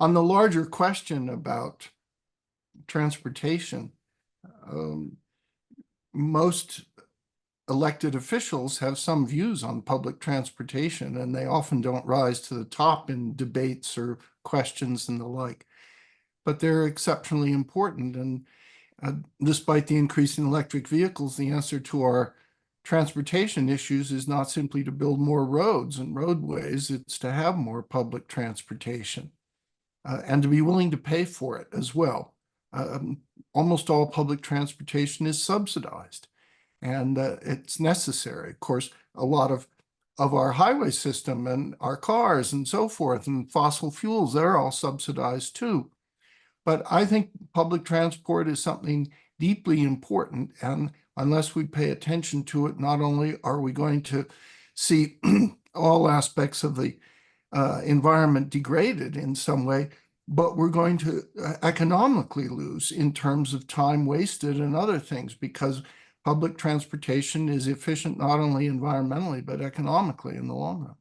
On the larger question about transportation, most elected officials have some views on public transportation, and they often don't rise to the top in debates or questions and the like. But they're exceptionally important. And despite the increase in electric vehicles, the answer to our transportation issues is not simply to build more roads and roadways, it's to have more public transportation and to be willing to pay for it as well. Almost all public transportation is subsidized, and it's necessary. Of course, a lot of our highway system and our cars and so forth and fossil fuels, they're all subsidized too. But I think public transport is something deeply important, and unless we pay attention to it, not only are we going to see all aspects of the environment degraded in some way, but we're going to economically lose in terms of time wasted and other things, because public transportation is efficient not only environmentally, but economically in the long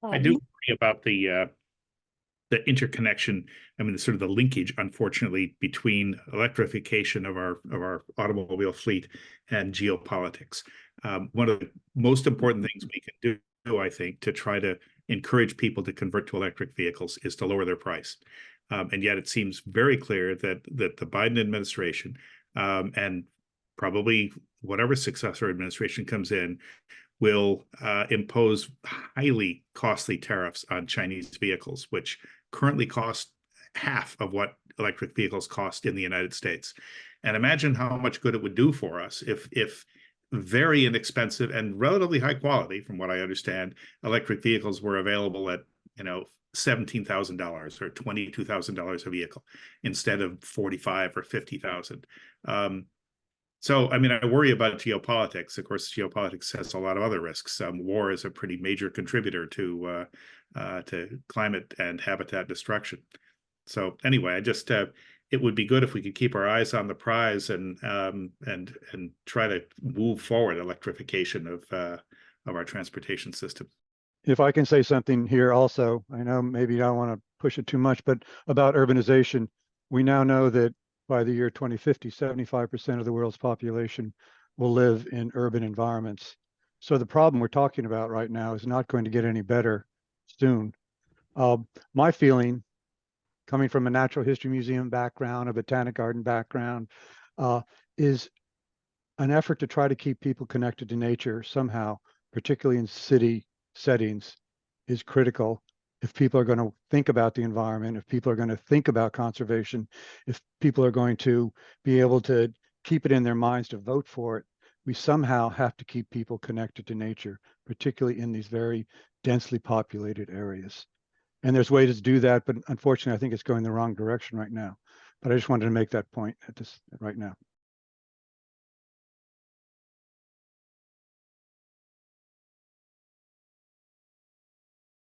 run. I do worry about the interconnection. I mean, the sort of the linkage, unfortunately, between electrification of our automobile fleet and geopolitics. One of the most important things we can do, I think, to try to encourage people to convert to electric vehicles is to lower their price. And yet it seems very clear that the Biden administration and probably whatever successor administration comes in will impose highly costly tariffs on Chinese vehicles, which currently cost half of what electric vehicles cost in the United States. And imagine how much good it would do for us if very inexpensive and relatively high quality, from what I understand, electric vehicles were available at, $17,000 or $22,000 a vehicle instead of 45 or 50,000. So, I mean, I worry about geopolitics. Of course, geopolitics has a lot of other risks. War is a pretty major contributor to climate and habitat destruction. So, anyway, I just it would be good if we could keep our eyes on the prize and try to move forward electrification of our transportation system. If I can say something here also, I know maybe I don't want to push it too much, but about urbanization, we now know that by the year 2050, 75% of the world's population will live in urban environments. So the problem we're talking about right now is not going to get any better soon. My feeling, coming from a natural history museum background, a botanic garden background, is an effort to try to keep people connected to nature somehow, particularly in city settings, is critical. If people are going to think about the environment, if people are going to think about conservation, if people are going to be able to keep it in their minds to vote for it, we somehow have to keep people connected to nature, particularly in these very densely populated areas. And there's ways to do that, but unfortunately, I think it's going the wrong direction right now. But I just wanted to make that point at this right now.